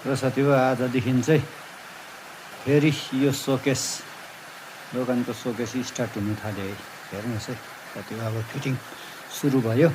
र साथीहरु आजदेखि चाहिँ फेरि यो सोकेस दोकानको सोकेस स्टार्ट हुन थाल्यो है। हेर्नुहोस् है साथीहरु, अब फिटिङ सुरु भयो।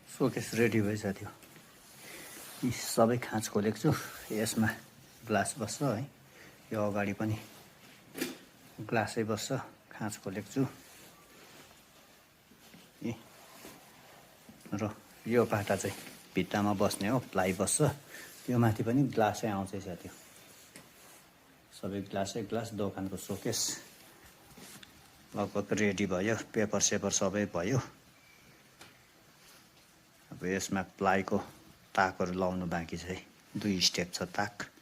सोकेस रेडी भयो साथीहरु। यी सबै खाँच खोलेको छु। यसमा ग्लास बस्छ है। यो अगाडि पनि ग्लासै बस्छ। खाँच खोलेको छु। र यो पाटा चाहिँ भित्तामा बस्ने हो, प्लाई बस्छ। त्यो माथि पनि ग्लासै आउँछ साथीहरु। सबै ग्लासै ग्लास दोकानको सोकेस लगभग रेडी भयो। पेपर सेपर सबै भयो। अब यसमा प्लाईको ताकहरु लाउनु बाँकी छ है। 2 स्टेप छ ताक।